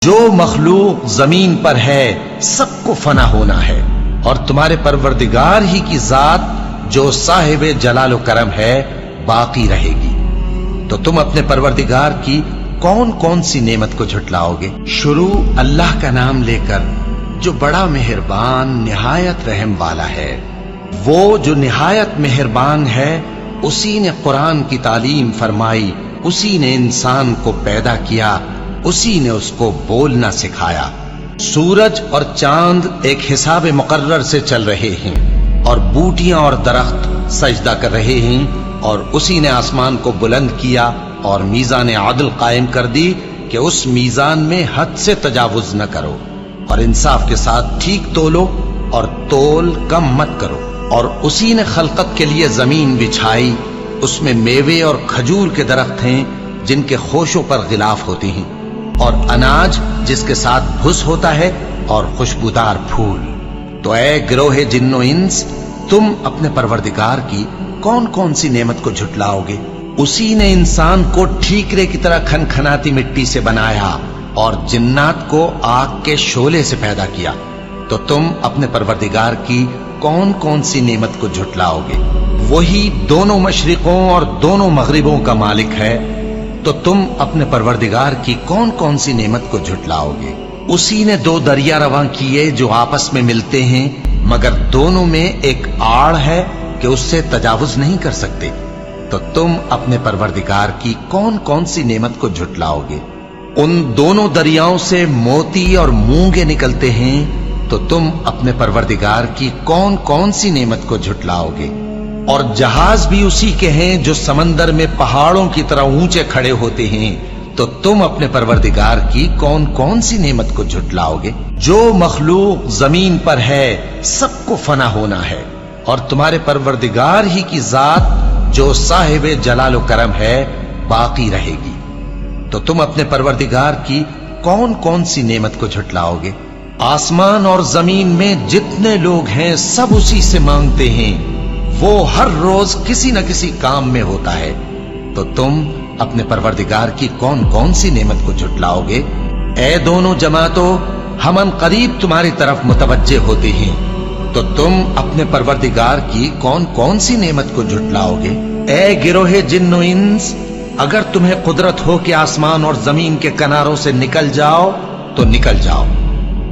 جو مخلوق زمین پر ہے سب کو فنا ہونا ہے، اور تمہارے پروردگار ہی کی ذات جو صاحب جلال و کرم ہے باقی رہے گی۔ تو تم اپنے پروردگار کی کون کون سی نعمت کو جھٹلاؤ گے؟ شروع اللہ کا نام لے کر جو بڑا مہربان نہایت رحم والا ہے۔ وہ جو نہایت مہربان ہے، اسی نے قرآن کی تعلیم فرمائی، اسی نے انسان کو پیدا کیا، اسی نے اس کو بولنا سکھایا۔ سورج اور چاند ایک حساب مقرر سے چل رہے ہیں، اور بوٹیاں اور درخت سجدہ کر رہے ہیں، اور اسی نے آسمان کو بلند کیا اور میزان عدل قائم کر دی کہ اس میزان میں حد سے تجاوز نہ کرو، اور انصاف کے ساتھ ٹھیک تولو اور تول کم مت کرو۔ اور اسی نے خلقت کے لیے زمین بچھائی، اس میں میوے اور کھجور کے درخت ہیں جن کے خوشوں پر غلاف ہوتے ہیں، اور اناج جس کے ساتھ بھس ہوتا ہے، اور خوشبودار پھول۔ تو اے گروہ جن و انس، تم اپنے پروردگار کی کون کون سی نعمت کو جھٹلاؤ گے؟ اسی نے انسان کو ٹھیکرے کی طرح کھنکھناتی مٹی سے بنایا، اور جنات کو آگ کے شعلے سے پیدا کیا۔ تو تم اپنے پروردگار کی کون کون سی نعمت کو جھٹلاؤ گے؟ وہی دونوں مشرقوں اور دونوں مغربوں کا مالک ہے، تو تم اپنے پروردگار کی کون کون سی نعمت کو جھٹلاؤ گے؟ اسی نے دو دریا رواں کیے جو آپس میں ملتے ہیں، مگر دونوں میں ایک آڑ ہے کہ اس سے تجاوز نہیں کر سکتے۔ تو تم اپنے پروردگار کی کون کون سی نعمت کو جھٹلاؤ گے؟ ان دونوں دریاؤں سے موتی اور مونگے نکلتے ہیں، تو تم اپنے پروردگار کی کون کون سی نعمت کو جھٹلاؤ گے؟ اور جہاز بھی اسی کے ہیں جو سمندر میں پہاڑوں کی طرح اونچے کھڑے ہوتے ہیں، تو تم اپنے پروردگار کی کون کون سی نعمت کو جھٹلاؤ گے؟ جو مخلوق زمین پر ہے سب کو فنا ہونا ہے، اور تمہارے پروردگار ہی کی ذات جو صاحب جلال و کرم ہے باقی رہے گی۔ تو تم اپنے پروردگار کی کون کون سی نعمت کو جھٹلاؤ گے؟ آسمان اور زمین میں جتنے لوگ ہیں سب اسی سے مانگتے ہیں، وہ ہر روز کسی نہ کسی کام میں ہوتا ہے۔ تو تم اپنے پروردگار کی کون کون سی نعمت کو جھٹلاؤ گے؟ اے دونوں جماعتوں، ہم ان قریب تمہاری طرف متوجہ ہوتے ہیں، تو تم اپنے پروردگار کی کون کون سی نعمت کو جھٹلاؤ گے؟ اے گروہ جن و انس، اگر تمہیں قدرت ہو کہ آسمان اور زمین کے کناروں سے نکل جاؤ تو نکل جاؤ،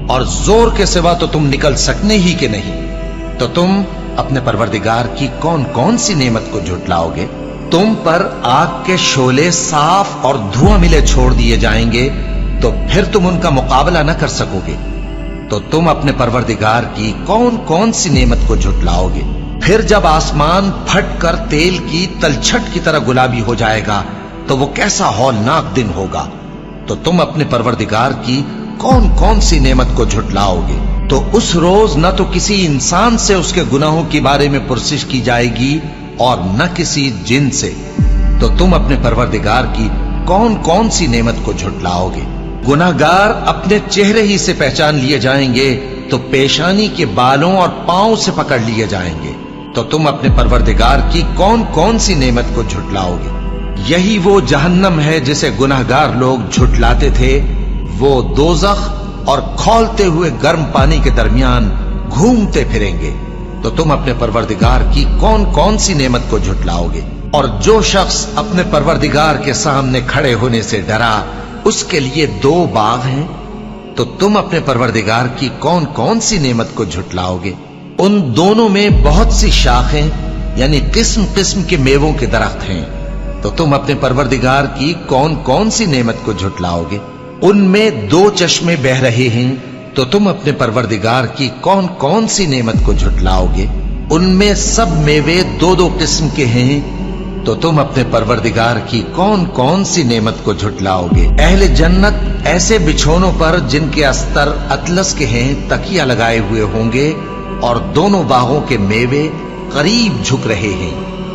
اور زور کے سوا تو تم نکل سکنے ہی کہ نہیں، تو تم اپنے پروردگار کی کون کون سی نعمت کو جھٹلاؤ گے؟ تم پر آگ کے شعلے صاف اور دھواں ملے چھوڑ دیے جائیں گے، تو پھر تم ان کا مقابلہ نہ کر سکو گے۔ تو تم اپنے پروردگار کی کون کون سی نعمت کو جھٹلاؤ گے؟ پھر جب آسمان پھٹ کر تیل کی تلچھٹ کی طرح گلابی ہو جائے گا تو وہ کیسا ہولناک دن ہوگا۔ تو تم اپنے پروردگار کی کون کون سی نعمت کو جھٹلاؤ گے؟ تو اس روز نہ تو کسی انسان سے اس کے گناہوں کے بارے میں پرسش کی جائے گی اور نہ کسی جن سے۔ تو تم اپنے پروردگار کی کون کون سی نعمت کو جھٹلاؤ گے؟ گناہگار اپنے چہرے ہی سے پہچان لیے جائیں گے تو پیشانی کے بالوں اور پاؤں سے پکڑ لیے جائیں گے۔ تو تم اپنے پروردگار کی کون کون سی نعمت کو جھٹلاؤ گے؟ یہی وہ جہنم ہے جسے گناہگار لوگ جھٹلاتے تھے، وہ دوزخ اور کھولتے ہوئے گرم پانی کے درمیان گھومتے پھریں گے۔ تو تم اپنے پروردگار کی کون کون سی نعمت کو جھٹلاؤ گے؟ اور جو شخص اپنے پروردگار کے سامنے کھڑے ہونے سے ڈرا، اس کے لیے دو باغ ہیں، تو تم اپنے پروردگار کی کون کون سی نعمت کو جھٹلاؤ گے؟ ان دونوں میں بہت سی شاخیں یعنی قسم قسم کے میووں کے درخت ہیں، تو تم اپنے پروردگار کی کون کون سی نعمت کو جھٹلاؤ گے؟ ان میں دو چشمے بہ رہے ہیں، تو تم اپنے پروردگار کی کون کون سی نعمت کو جھٹلاؤ گے؟ ان میں سب میوے دو دو قسم کے ہیں، تو تم اپنے پروردگار کی کون کون سی نعمت کو جھٹلاؤ گے؟ اہل جنت ایسے بچھونوں پر جن کے استر اطلس کے ہیں تکیہ لگائے ہوئے ہوں گے، اور دونوں باغوں کے میوے قریب جھک رہے ہیں،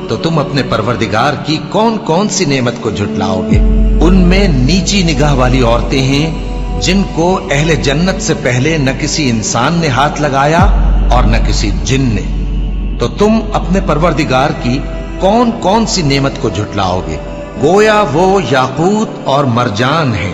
تو تم اپنے پروردگار کی کون کون سی نعمت کو جھٹلاؤ گے؟ ان میں نیچی نگاہ والی عورتیں ہیں جن کو اہل جنت سے پہلے نہ کسی انسان نے ہاتھ لگایا اور نہ کسی جن نے۔ تو تم اپنے پروردگار کی کون کون سی نعمت کو جھٹلاؤ گے؟ گویا وہ یاقوت اور مرجان ہیں،